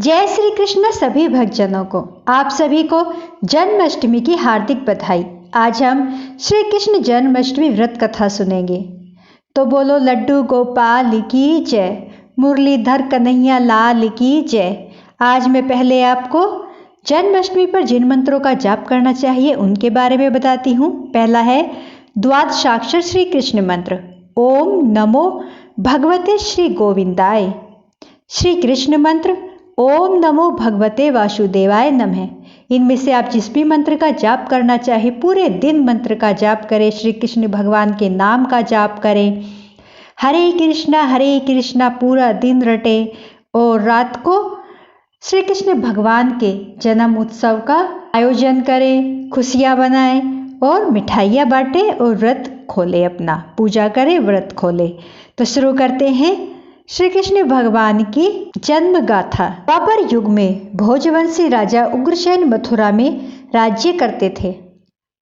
जय श्री कृष्ण सभी भक्तजनों को, आप सभी को जन्माष्टमी की हार्दिक बधाई। आज हम श्री कृष्ण जन्माष्टमी व्रत कथा सुनेंगे। तो बोलो लड्डू गोपाल की जय, मुरलीधर कन्हैया लाल की जय। आज मैं पहले आपको जन्माष्टमी पर जिन मंत्रों का जाप करना चाहिए उनके बारे में बताती हूँ। पहला है द्वादशाक्षर श्री कृष्ण मंत्र, ओम नमो भगवते श्री गोविंदाय। श्री कृष्ण मंत्र, ओम नमो भगवते वासुदेवाय नमः। इनमें से आप जिस भी मंत्र का जाप करना चाहे, पूरे दिन मंत्र का जाप करें, श्री कृष्ण भगवान के नाम का जाप करें। हरे कृष्णा पूरा दिन रटे और रात को श्री कृष्ण भगवान के जन्म उत्सव का आयोजन करें, खुशियां बनाएं और मिठाइयाँ बांटें और व्रत खोले, अपना पूजा करें, व्रत खोले। तो शुरू करते हैं श्री कृष्ण भगवान की जन्म गाथा। द्वापर युग में भोजवंशी राजा उग्रसेन मथुरा में राज्य करते थे।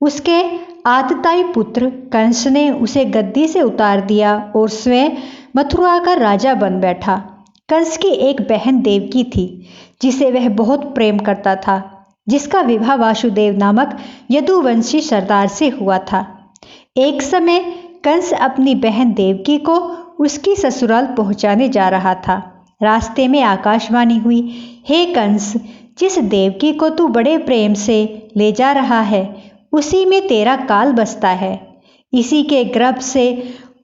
उसके आतताई पुत्र कंस ने उसे गद्दी से उतार दिया और स्वयं मथुरा का राजा बन बैठा। कंस की एक बहन देवकी थी जिसे वह बहुत प्रेम करता था, जिसका विवाह वासुदेव नामक यदुवंशी सरदार से हुआ था। एक समय कंस अपनी बहन देवकी को उसकी ससुराल पहुंचाने जा रहा था। रास्ते में आकाशवाणी हुई, हे कंस, जिस देवकी को तू बड़े प्रेम से ले जा रहा है उसी में तेरा काल बसता है। इसी के गर्भ से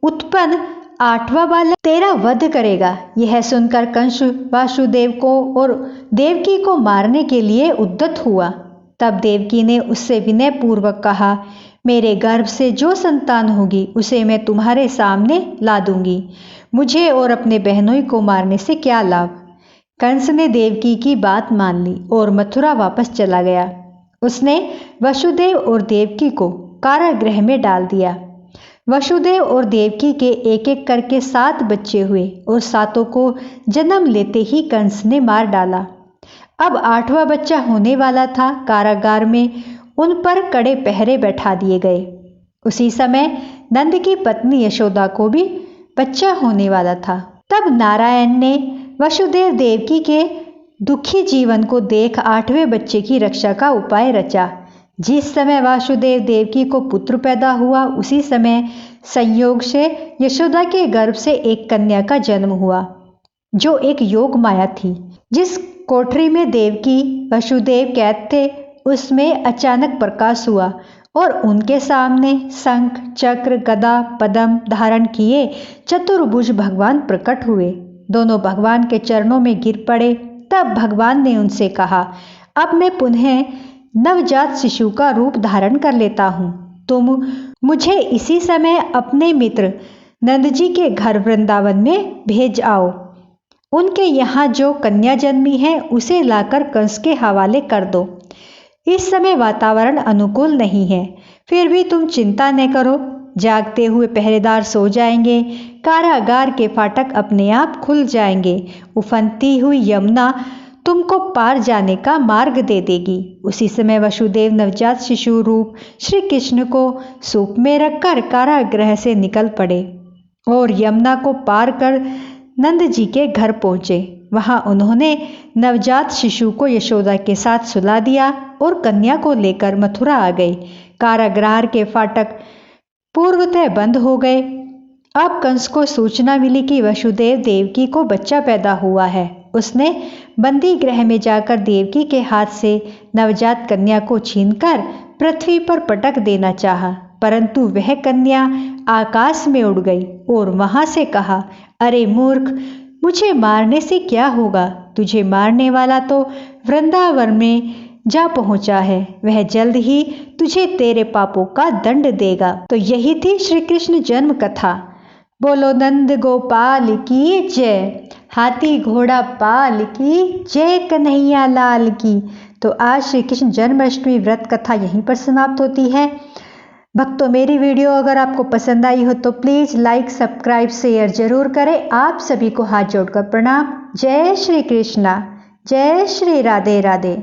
उत्पन्न 8वां बालक तेरा वध करेगा। यह सुनकर कंस वासुदेव को और देवकी को मारने के लिए उद्यत हुआ। तब देवकी ने उससे विनय पूर्वक कहा, मेरे गर्भ से जो संतान होगी उसे मैं तुम्हारे सामने ला दूंगी। मुझे और अपने बहनों को मारने से क्या लाभ। कंस ने देवकी की बात मान ली और मथुरा वापस चला गया। उसने वसुदेव और देवकी को कारागृह में डाल दिया। वसुदेव और देवकी के एक एक करके 7 बच्चे हुए और 7 को जन्म लेते ही कंस ने मार डाला। अब 8वां बच्चा होने वाला था। कारागार में उन पर कड़े पहरे बैठा दिए गए। उसी समय नंद की पत्नी यशोदा को भी बच्चा होने वाला था। तब नारायण ने वसुदेव देवकी के दुखी जीवन को देख 8वें बच्चे की रक्षा का उपाय रचा। जिस समय वासुदेव देवकी को पुत्र पैदा हुआ, उसी समय संयोग से यशोदा के गर्भ से एक कन्या का जन्म हुआ, जो एक योग माया थी। जिस कोठरी में देवकी वसुदेव कैद थे, उसमें अचानक प्रकाश हुआ और उनके सामने शंख, चक्र, गदा, पद्म धारण किए चतुर्भुज भगवान प्रकट हुए। दोनों भगवान के चरणों में गिर पड़े। तब भगवान ने उनसे कहा, अब मैं पुनः नवजात शिशु का रूप धारण कर लेता हूँ। तुम मुझे इसी समय अपने मित्र नंद जी के घर वृंदावन में भेज आओ। उनके यहाँ जो कन्या जन्मी है उसे लाकर कंस के हवाले कर दो। इस समय वातावरण अनुकूल नहीं है, फिर भी तुम चिंता न करो। जागते हुए पहरेदार सो जाएंगे, कारागार के फाटक अपने आप खुल जाएंगे, उफनती हुई यमुना तुमको पार जाने का मार्ग दे देगी। उसी समय वसुदेव नवजात शिशु रूप श्री कृष्ण को सूप में रखकर कारागृह से निकल पड़े और यमुना को पार कर नंद जी के घर पहुँचे। वहां उन्होंने नवजात शिशु को यशोदा के साथ सुला दिया और कन्या को लेकर मथुरा आ गए। कारागृह के फाटक पूर्वतः बंद हो गए। अब कंस को सूचना मिली कि वसुदेव देवकी को बच्चा पैदा हुआ है। उसने बंदी गृह में जाकर देवकी के हाथ से नवजात कन्या को छीनकर पृथ्वी पर पटक देना चाहा, परंतु वह कन्या आकाश में उड़ गई और वहां से कहा, अरे मूर्ख, मुझे मारने से क्या होगा। तुझे मारने वाला तो वृंदावन में जा पहुंचा है, वह जल्द ही तुझे तेरे पापों का दंड देगा। तो यही थी श्री कृष्ण जन्म कथा। बोलो नंद गोपाल की जय, हाथी घोड़ा पाल की जय, कन्हैया लाल की। तो आज श्री कृष्ण जन्माष्टमी व्रत कथा यहीं पर समाप्त होती है। भक्तों, मेरी वीडियो अगर आपको पसंद आई हो तो प्लीज़ लाइक, सब्सक्राइब, शेयर जरूर करें। आप सभी को हाथ जोड़कर प्रणाम। जय श्री कृष्णा, जय श्री राधे राधे।